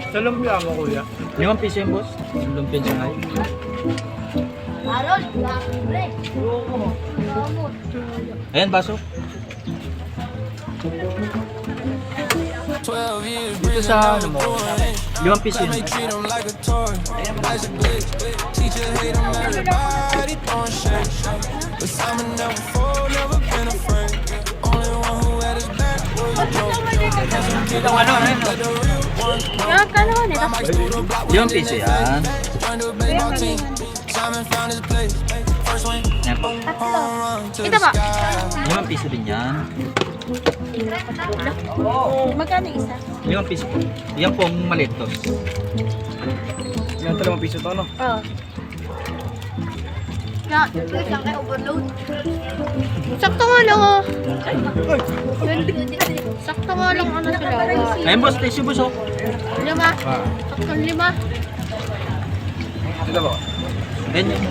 Sa lumpia mo, kuya. 5 piso yung boss. Yung lumpia siya ngayon. Harold, libre. Ayan, baso. Dito sa ano mo, 5 piso yun. Itong ano, ano? Kaya kano nito? 5 piso yan. Yan po. Ito ba? 5 piso din yan. Magkano isa? 5 piso po. Yan po ang malitos. Yan, 2 piso to, no? Oo. Yan, isang kay overload. Sakto nga lang oh. Sakto nga lang ano sila. Ayan boss, tayo si boss oh. 5. Sakto 5. Ito po. Ayan yun.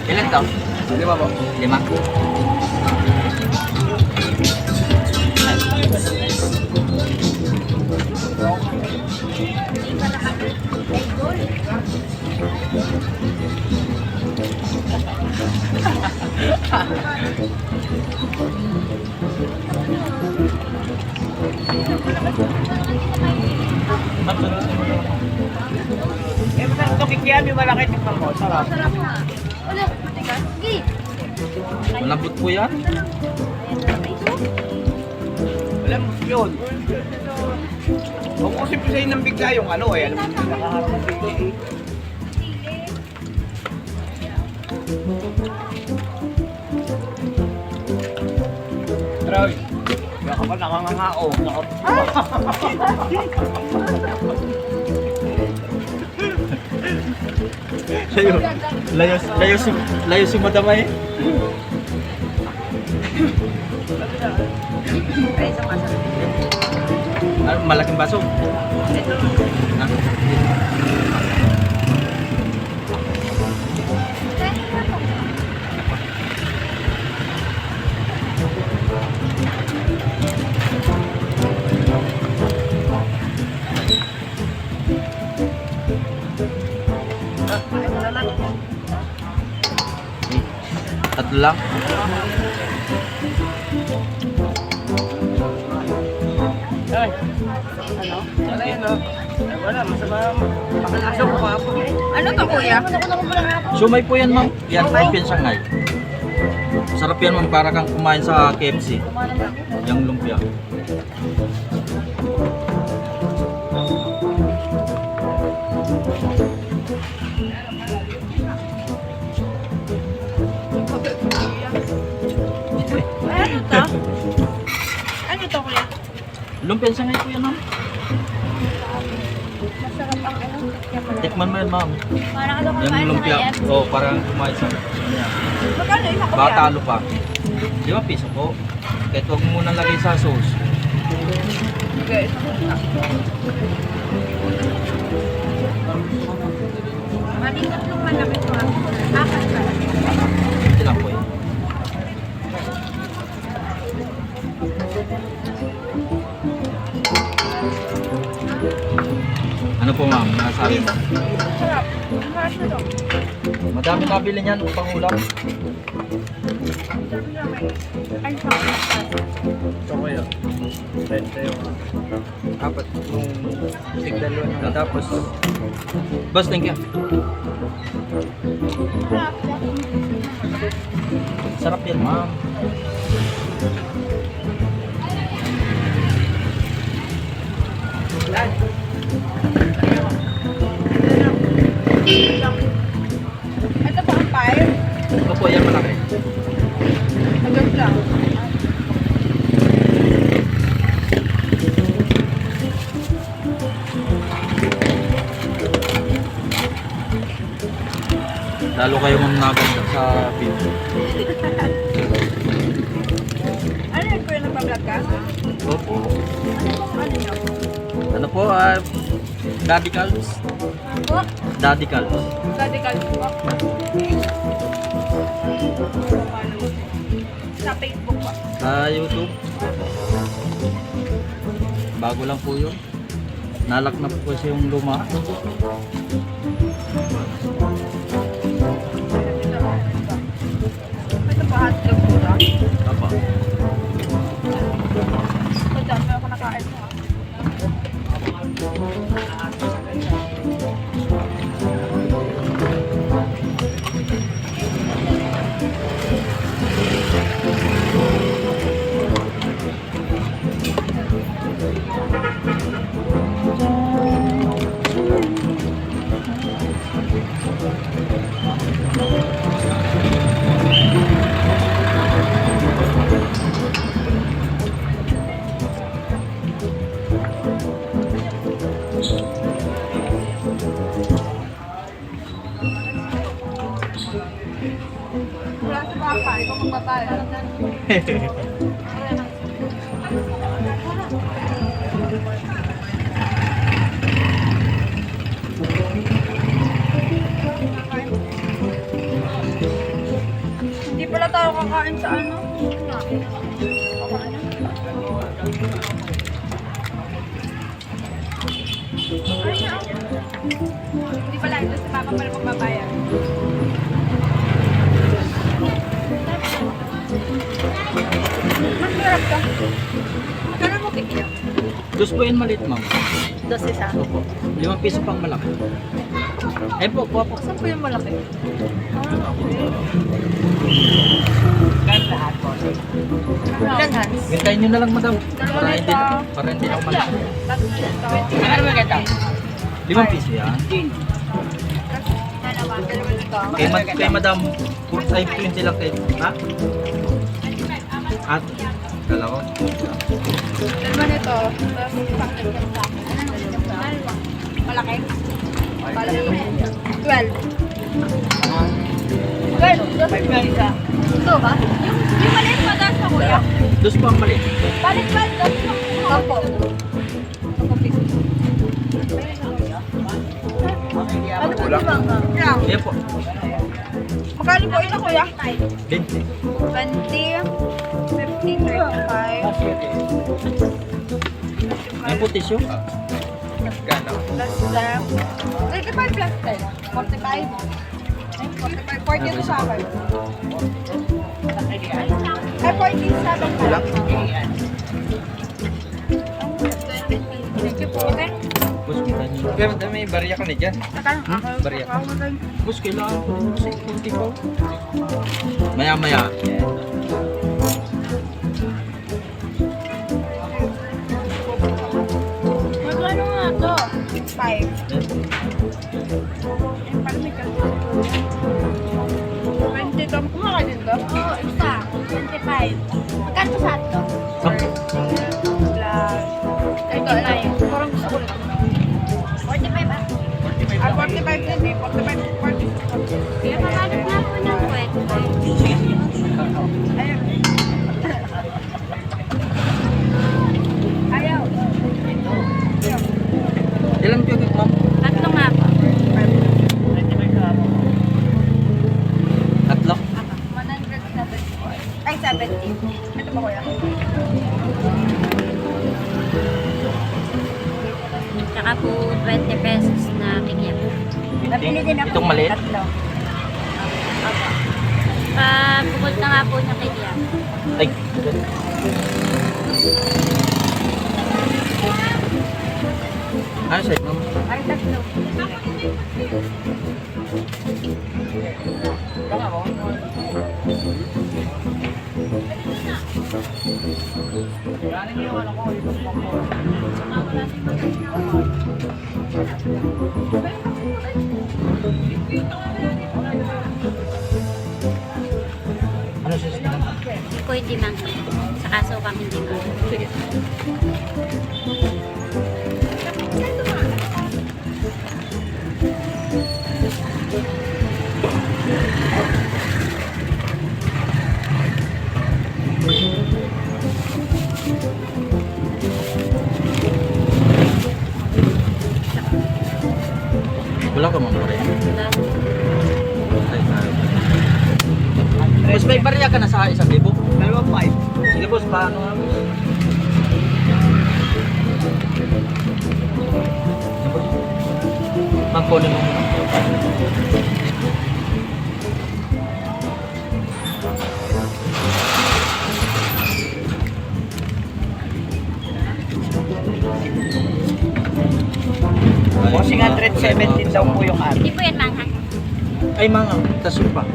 Ilan to? 5 po. 5. Eh, masarap ito kikiam yung malaki tikman mo. Sarap. Wala, matigas. Sige. Malambot po yan. Alam mo yun. Huwag ko simplisayin ng bigla yung ano eh. Alam mo, nakaharap ng bigla eh. Troy, kaya ka pa nakangangao. Layo si madam eh. Malaking baso. Ah. Tatlo lang. Ay, ano? Wala yan oh. Wala, masama. Pakalasa ko pa po. Ano to kuya? Sumay po yan ma'am. Yan, lumpia Shanghai. Sarap yan ma'am, para kang kumain sa KFC. Yung lumpia. Ano to? Ano to kuya? Lumpia Shanghai po yan ma'am. Masarap ang ano? Tikman mo yan ma'am. Parang ano Yung kumain lumpia. na yan? Oo, parang kumain sa yan. Magkano isa kuya? Batalo pa. 5 piso po. Kahit huwag mo muna lagay sa sauce. Okay. Maliit yung malaki to. Apat pa. Ito lang po yun. Ano po ma'am? Nasabi mo? Sarap. Masarap na to. Madami nabili niyan upang ulam. Ay, sarap. Ito ko yun. 20 yung apat yung tigdalo na. Tapos, boss, thank you. Sarap yan ma'am. Ito pa ang fire. Ito po yan malaki. Hanggang lang. Lalo kayo ma'am naganda sa video. Ano yun kuya nagpa-vlog ka? Opo. Ano yun? Ano po? Daddy Calves. Po? Daddy Calves. Radical po. Sa Facebook po. Sa YouTube. Bago lang po yun. Nalak na po kasi yung luma. Ito pa hotdog po ba? Apa? Ito dami ako nakain mo. Wala sa baka, ikaw magbabayad. Hindi pala tayo kakain sa ano. Hindi pala ito si Papa pala magbabayad. Masarap ka. Magkano mo kikya? Dos po yun maliit, ma'am. 2 isa. Opo. 5 piso pang malaki. Eh po, kuha po. Saan po yung malaki? Ilan hands? Gintayin nyo na lang, madam. Dalawa Para na hindi, ito. para hindi na umalis. Tatlo na ito. Ano ba kita? 5 piso yan. Dalawa. Dalawa na ito. Kay madam, 5.20 lang kayo. Ha? At? Dalawa. Dalawa na ito. Tapos isang item sa akin. Dalawa. Malaki? Malaki. 12. 12. 5 na isa. Ito ba? Yung maliit pa daw sa kuya? Dos po ang maliit. Balik 12 daw sa Opo. Ano po di ba? Yeah. Ayan po. Magkano po ito kuya? 20. 20, 50, 35. Ayan po tissue. Plus 35 plus 10. 45. 45. 40 ito sa akin. Ay, 40 sa akin pala. Thank you po. Okay. Bus, kita nyo. Pero may barya ka na dyan. Bariya. Bus, kailangan ko din kasi 20 po. Maya-maya. Magkano nga to? 5. Parang may kasi. 20 to. Kumaka din to? Oo, isa. 25. Magkano sa ato? 10. Plus. Ito, ano yun? Parang gusto ko nito. 45 ah? 45 din eh. 45, 40. Kaya mahanap nga po ng kwento. Sige, sige. Ayaw. Ayaw. Ilan po yung ma'am? Tatlo nga po. Tatlo? 170. Ay, 70. Ito ba kuya? Tsaka po 20 pesos na bigyan. Nabili din ako. Itong maliit? Tatlo. Bukod na nga po niya kaya. Ay. Ano sa'yo, ma'am? Ay, tatlo. Ano sa'yo, ma'am? Ko hindi man. Sa kaso kang hindi man. Sige. Wala ka, ma'am, pare. Wala. Boss, may barya ka na sa 1,000? Dalawa 5. Sige, boss, paano nga, boss? kunin mo. Bossing 117 daw po yung Hindi po yan manghang. Ay, mga. Tas yun pa.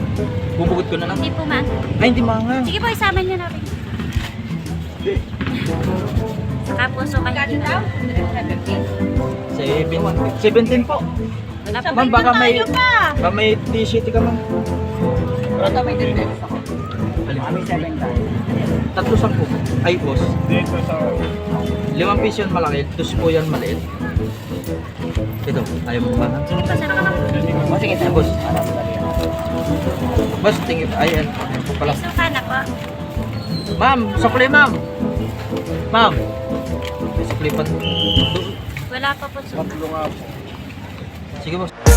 Bubugot ko na lang. Hindi po manghang. Ay, hindi mga. Sige po, isama niyo na rin. Saka puso kayo daw. 17 po. Wala po. Ma'am, baka may t-shirt ka, ma'am. Pero may dito. Alin? Kami 7 tayo. 3-10. Ay, boss. Dito sa... 5 piso yan malaki, 2 po yan maliit. Ito, ayaw mo ba? Sige po, sama ka. Bossing ito. Boss. Boss, tingin. Ay, yan. Pala. May suka na po. Ma'am, sukli, ma'am. Ma'am. May sukli pa. Wala pa po suka. Tatlo nga po. Sige, boss.